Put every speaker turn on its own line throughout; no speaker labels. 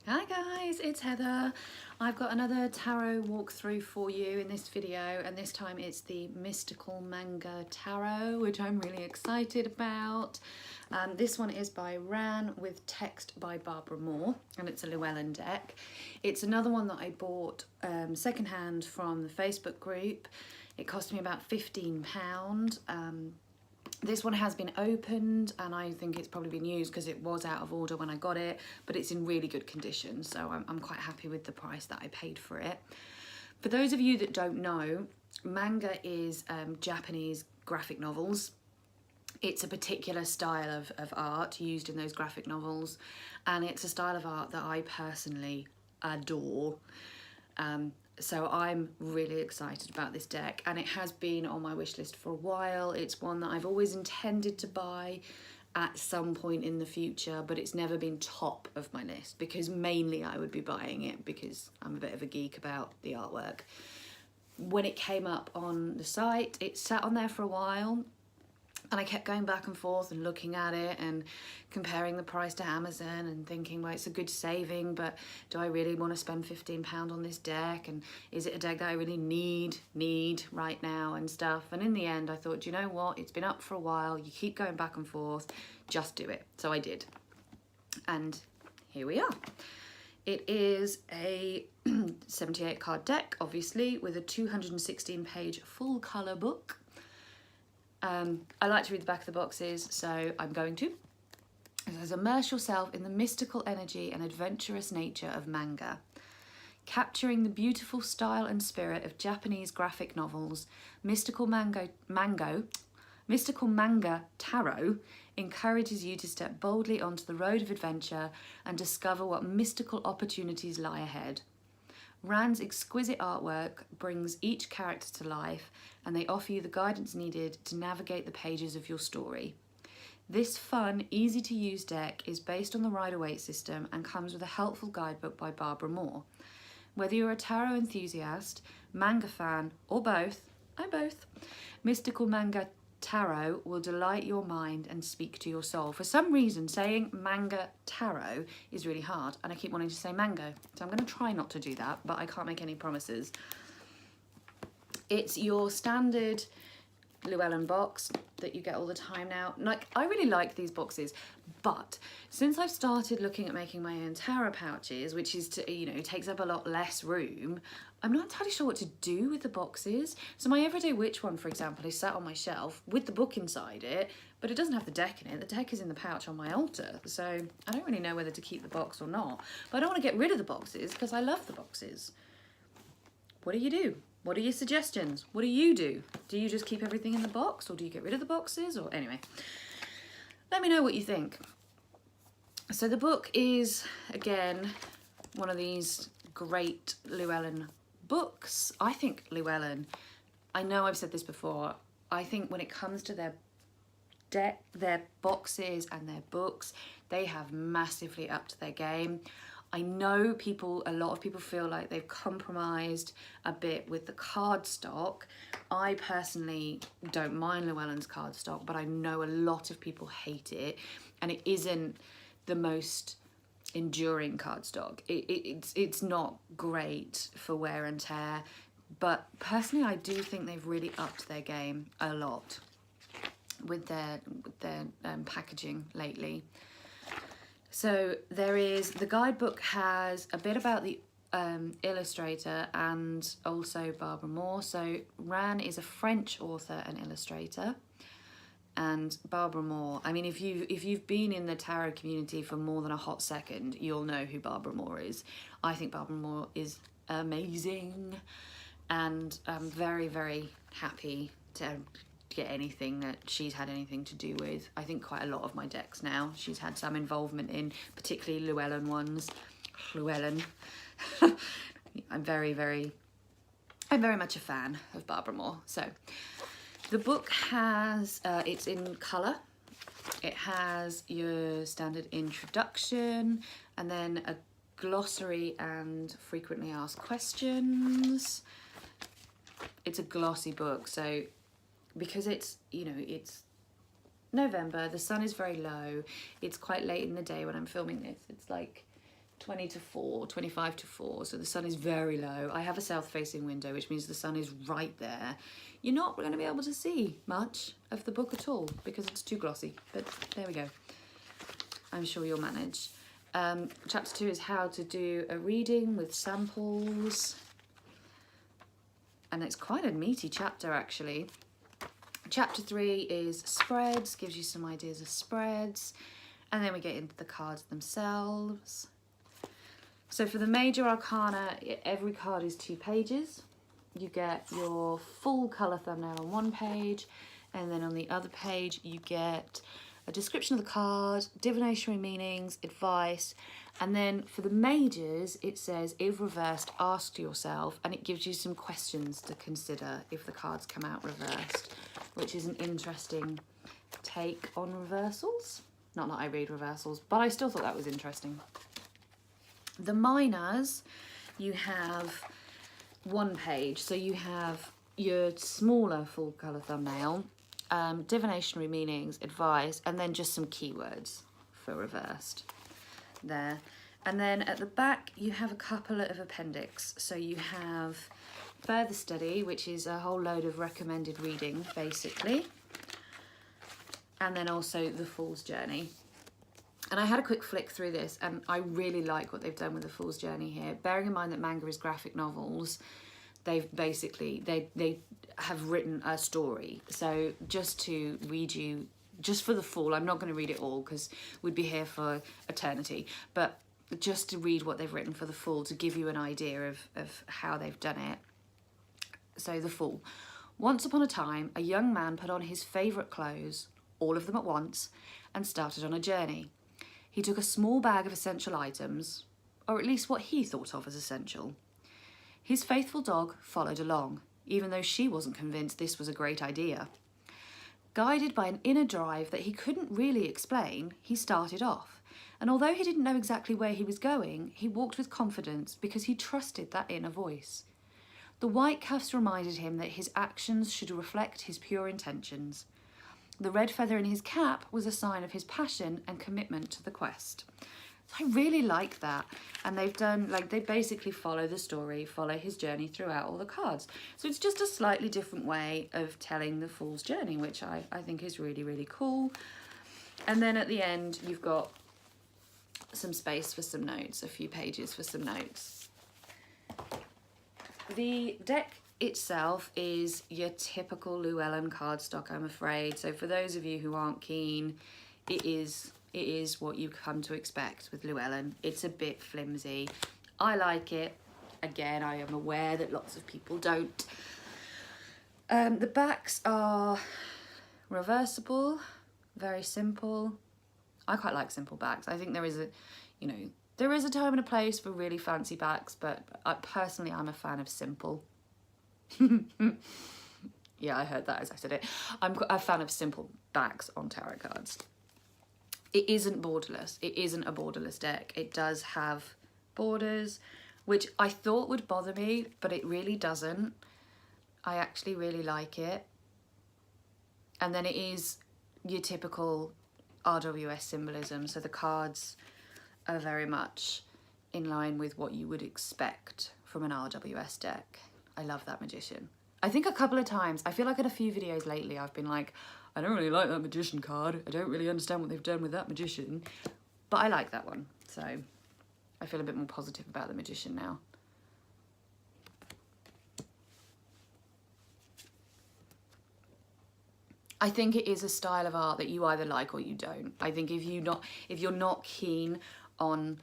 Hi guys, it's Heather. I've got another tarot walkthrough for you in this video, and this time it's the Mystical Manga Tarot, which I'm really excited about. This one is by Rann with text by Barbara Moore, and it's a Llewellyn deck. It's another one that I bought secondhand from the Facebook group. It cost me about £15. This one has been opened and I think it's probably been used because it was out of order when I got it, but it's in really good condition, so I'm quite happy with the price that I paid for it. For those of you that don't know, manga is Japanese graphic novels. It's a particular style of art used in those graphic novels, and it's a style of art that I personally adore. So I'm really excited about this deck, and it has been on my wish list for a while. It's one that I've always intended to buy at some point in the future, but it's never been top of my list because mainly I would be buying it because I'm a bit of a geek about the artwork. When it came up on the site, it sat on there for a while, and I kept going back and forth and looking at it and comparing the price to Amazon and thinking, well, it's a good saving, but do I really want to spend £15 on this deck? And is it a deck that I really need right now and stuff? And in the end, I thought, do you know what? It's been up for a while. You keep going back and forth. Just do it. So I did. And here we are. It is a 78 card deck, obviously, with a 216 page full colour book. I like to read the back of the boxes, so I'm going to. It says, immerse yourself in the mystical energy and adventurous nature of manga. Capturing the beautiful style and spirit of Japanese graphic novels, Mystical Manga Tarot encourages you to step boldly onto the road of adventure and discover what mystical opportunities lie ahead. Rann's exquisite artwork brings each character to life, and they offer you the guidance needed to navigate the pages of your story. This fun, easy-to-use deck is based on the Rider-Waite system and comes with a helpful guidebook by Barbara Moore. Whether you're a tarot enthusiast, manga fan, or both, I'm both, Mystical Manga Tarot will delight your mind and speak to your soul. For some reason, saying manga tarot is really hard, and I keep wanting to say mango, so I'm going to try not to do that, but I can't make any promises. It's your standard Llewellyn box that you get all the time now. Like, I really like these boxes, but since I've started looking at making my own tarot pouches, which is to, you know, takes up a lot less room, I'm not entirely sure what to do with the boxes. So my Everyday Witch one, for example, is sat on my shelf with the book inside it, but it doesn't have the deck in it. The deck is in the pouch on my altar, so I don't really know whether to keep the box or not. But I don't want to get rid of the boxes because I love the boxes. What do you do? What are your suggestions? What do you do? Do you just keep everything in the box, or do you get rid of the boxes? Or anyway, let me know what you think. So the book is, again, one of these great Llewellyn books. I think Llewellyn, I know I've said this before, I think when it comes to their deck, their boxes and their books, they have massively upped their game. I know a lot of people feel like they've compromised a bit with the cardstock. I personally don't mind Llewellyn's cardstock, but I know a lot of people hate it, and it isn't the most enduring cardstock. It's not great for wear and tear, but personally I do think they've really upped their game a lot with their packaging lately. So the guidebook has a bit about the illustrator and also Barbara Moore. So Rann is a French author and illustrator, and Barbara Moore, I mean, if you've been in the tarot community for more than a hot second, you'll know who Barbara Moore is. I think Barbara Moore is amazing, and I'm very, very happy to get anything that she's had anything to do with. I think quite a lot of my decks now she's had some involvement in, particularly Llewellyn ones. Llewellyn. I'm very much a fan of Barbara Moore. So the book has, it's in colour. It has your standard introduction and then a glossary and frequently asked questions. It's a glossy book, so because it's, you know, it's November, the sun is very low, it's quite late in the day when I'm filming this, it's like 20 to 4, 25 to 4, so the sun is very low. I have a south-facing window, which means the sun is right there. You're not going to be able to see much of the book at all because it's too glossy, but there we go. I'm sure you'll manage. Chapter 2 is how to do a reading with samples, and it's quite a meaty chapter actually. Chapter 3 is spreads, gives you some ideas of spreads, and then we get into the cards themselves. So for the major arcana, every card is 2 pages. You get your full colour thumbnail on one page, and then on the other page you get a description of the card, divinatory meanings, advice, and then for the majors it says, if reversed, ask yourself, and it gives you some questions to consider if the cards come out reversed, which is an interesting take on reversals. Not that I read reversals, but I still thought that was interesting. The minors, you have 1 page, so you have your smaller full colour thumbnail, divinationary meanings, advice, and then just some keywords for reversed there. And then at the back you have a couple of appendix. So you have further study, which is a whole load of recommended reading basically, and then also the Fool's Journey. And I had a quick flick through this, and I really like what they've done with the Fool's Journey here. Bearing in mind that manga is graphic novels, they've basically, they have written a story. So just to read you, just for the Fool, I'm not going to read it all because we'd be here for eternity, but just to read what they've written for the Fool to give you an idea of how they've done it. So the Fool. Once upon a time, a young man put on his favourite clothes, all of them at once, and started on a journey. He took a small bag of essential items, or at least what he thought of as essential. His faithful dog followed along, even though she wasn't convinced this was a great idea. Guided by an inner drive that he couldn't really explain, he started off. And although he didn't know exactly where he was going, he walked with confidence because he trusted that inner voice. The white cuffs reminded him that his actions should reflect his pure intentions. The red feather in his cap was a sign of his passion and commitment to the quest. So I really like that. And they've done, like, they basically follow the story, follow his journey throughout all the cards. So it's just a slightly different way of telling the Fool's Journey, which I think is really, really cool. And then at the end, you've got some space for some notes, a few pages for some notes. The deck itself is your typical Llewellyn cardstock, I'm afraid. So for those of you who aren't keen, it is what you come to expect with Llewellyn. It's a bit flimsy. I like it. Again, I am aware that lots of people don't. The backs are reversible, very simple. I quite like simple backs. I think there is a, you know, there is a time and a place for really fancy backs, but personally I'm a fan of simple. Yeah, I heard that as I said it. I'm a fan of simple backs on tarot cards. It isn't borderless. It isn't a borderless deck. It does have borders, which I thought would bother me, but it really doesn't. I actually really like it. And then it is your typical RWS symbolism. So the cards are very much in line with what you would expect from an RWS deck. I love that Magician. I think a couple of times, I feel like in a few videos lately, I've been like, I don't really like that Magician card. I don't really understand what they've done with that Magician, but I like that one. So I feel a bit more positive about the Magician now. I think it is a style of art that you either like or you don't. I think if you're not keen on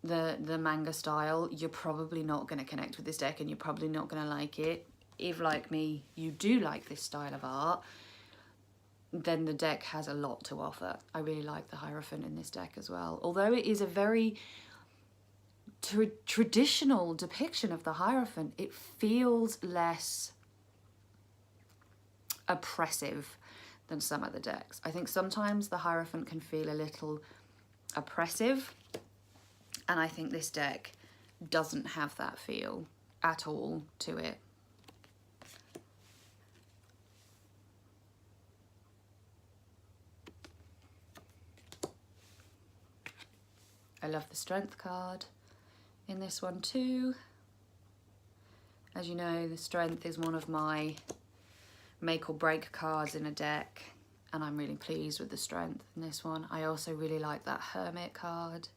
the manga style, you're probably not going to connect with this deck and you're probably not going to like it. If, like me, you do like this style of art, then the deck has a lot to offer. I really like the Hierophant in this deck as well. Although it is a very traditional depiction of the Hierophant, it feels less oppressive than some other decks. I think sometimes the Hierophant can feel a little oppressive, and I think this deck doesn't have that feel at all to it. I love the Strength card. in this one too. As you know, the Strength is one of my make or break cards in a deck, and I'm really pleased with the Strength in this one. I also really like that Hermit card.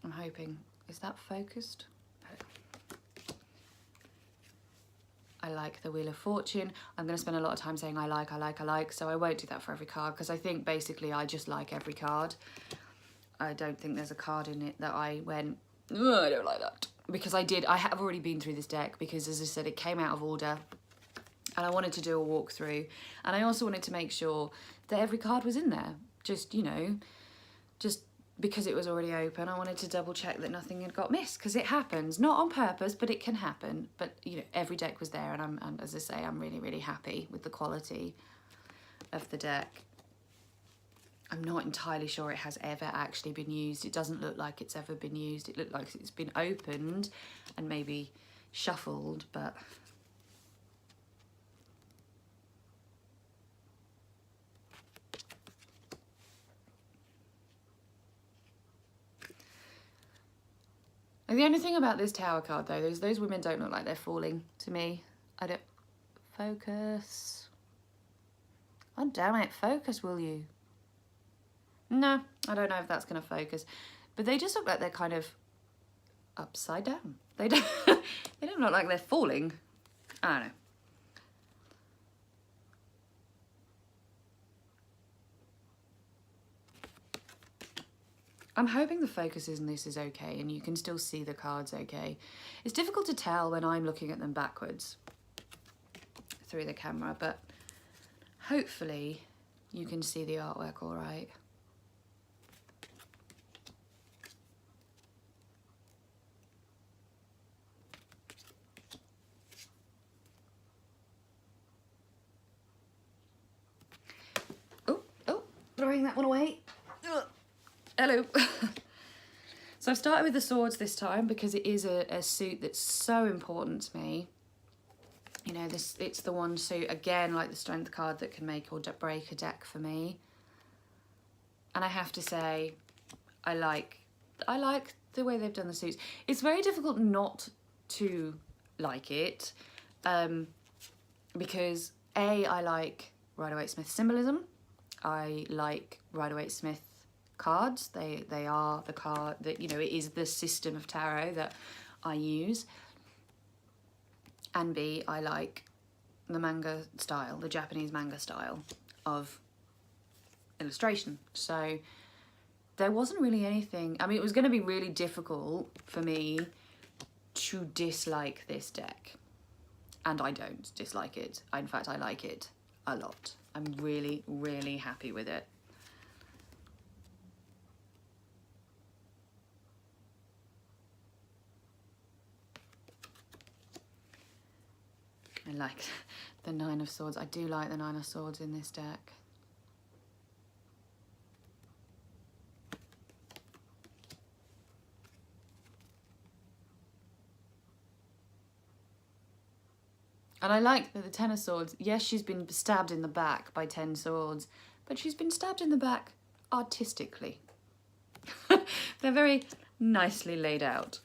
I'm hoping, is that focused? I like the Wheel of Fortune. I'm going to spend a lot of time saying I like, so I won't do that for every card, because I think basically I just like every card. I don't think there's a card in it that I went, oh, I don't like that. Because I have already been through this deck, because as I said, it came out of order and I wanted to do a walkthrough. And I also wanted to make sure that every card was in there. Just, you know, just because it was already open, I wanted to double check that nothing had got missed, because it happens. Not on purpose, but it can happen. But, you know, every deck was there, and as I say, I'm really, really happy with the quality of the deck. I'm not entirely sure it has ever actually been used. It doesn't look like it's ever been used. It looked like it's been opened and maybe shuffled, but... And the only thing about this Tower card, though, is those women don't look like they're falling to me. I don't... Focus. Oh, damn it. Focus, will you? No, I don't know if that's going to focus. But they just look like they're kind of upside down. They don't, they don't look like they're falling. I don't know. I'm hoping the focus in this is okay and you can still see the cards okay. It's difficult to tell when I'm looking at them backwards through the camera, but hopefully you can see the artwork all right. Oh, throwing that one away. Ugh. Hello. So I've started with the swords this time because it is a suit that's so important to me. You know, it's the one suit, again, like the Strength card, that can make or break a deck for me. And I have to say, I like the way they've done the suits. It's very difficult not to like it, because I like Rider-Waite-Smith symbolism. I like Rider-Waite-Smith cards. They are the card that, you know, it is the system of tarot that I use. And B, I like the manga style, the Japanese manga style of illustration. So there wasn't really anything, I mean, it was going to be really difficult for me to dislike this deck. And I don't dislike it. In fact, I like it a lot. I'm really, really happy with it. I like the Nine of Swords. I do like the Nine of Swords in this deck. And I like that the Ten of Swords, yes, she's been stabbed in the back by 10 swords, but she's been stabbed in the back artistically. They're very nicely laid out.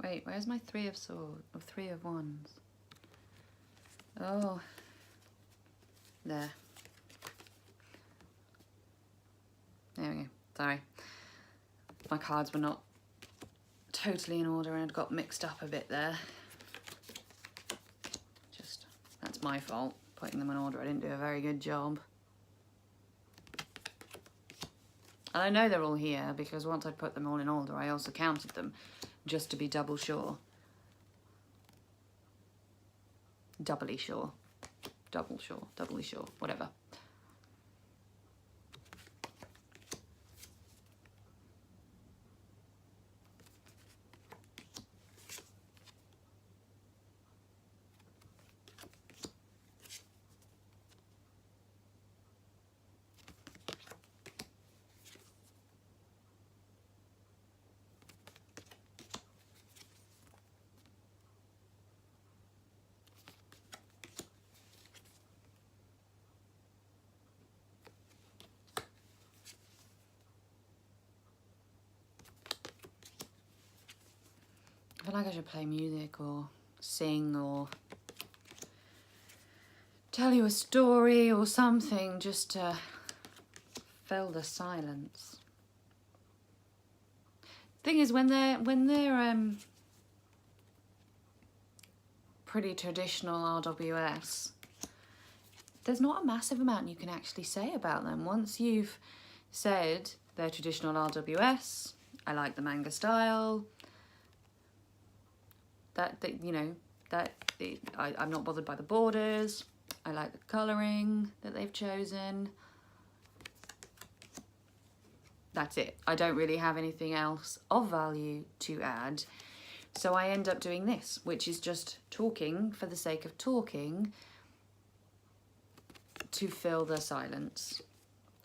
Wait, where's my Three of Swords, or Three of Wands? Oh, there. There we go, sorry. My cards were not totally in order and got mixed up a bit there. Just, that's my fault, putting them in order. I didn't do a very good job. And I know they're all here because once I put them all in order, I also counted them just to be double sure. Doubly sure. Double sure, doubly sure, whatever. feel like I should play music or sing or tell you a story or something just to fill the silence. Thing is, when they're pretty traditional RWS, there's not a massive amount you can actually say about them. Once you've said they're traditional RWS, I like the manga style, I'm not bothered by the borders, I like the colouring that they've chosen. That's it. I don't really have anything else of value to add. So I end up doing this, which is just talking for the sake of talking to fill the silence.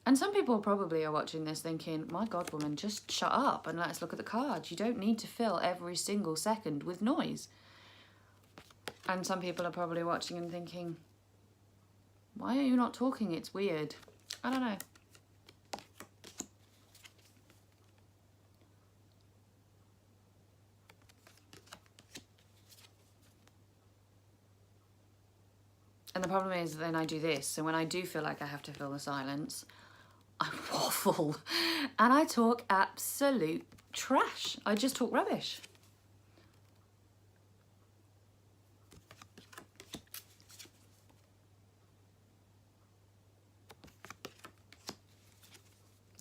And some people probably are watching this thinking, my God, woman, just shut up and let's look at the cards. You don't need to fill every single second with noise. And some people are probably watching and thinking, why are you not talking? It's weird. I don't know. And the problem is then I do this. So when I do feel like I have to fill the silence, I waffle and I talk absolute trash. I just talk rubbish.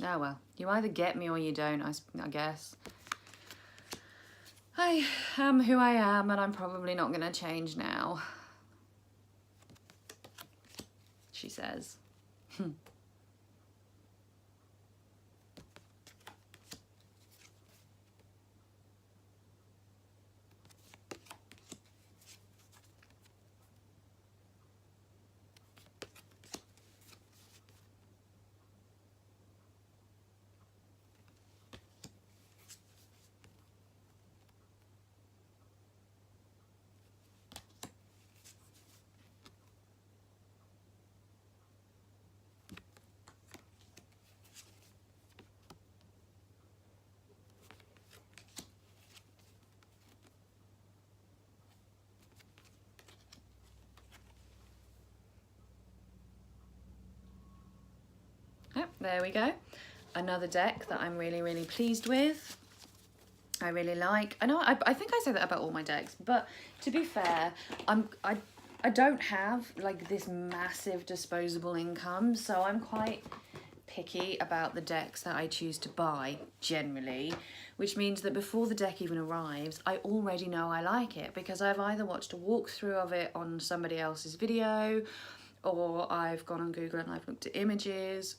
Oh well, you either get me or you don't, I guess. I am who I am and I'm probably not going to change now, she says. Yep, there we go. Another deck that I'm really, really pleased with. I really like. I know I think I say that about all my decks, but to be fair, I don't have like this massive disposable income, so I'm quite picky about the decks that I choose to buy generally, which means that before the deck even arrives, I already know I like it because I've either watched a walkthrough of it on somebody else's video, or I've gone on Google and I've looked at images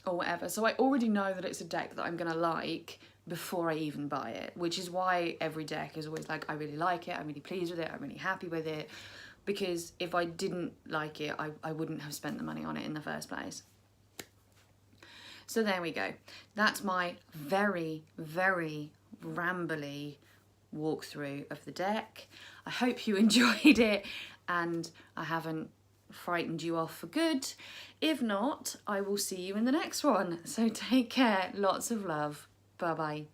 or whatever. So I already know that it's a deck that I'm gonna like before I even buy it, which is why every deck is always like, I really like it, I'm really pleased with it, I'm really happy with it, because if I didn't like it, I wouldn't have spent the money on it in the first place. So there we go. That's my very, very rambly walkthrough of the deck. I hope you enjoyed it and I haven't frightened you off for good. If not, I will see you in the next one. So take care, lots of love. Bye bye.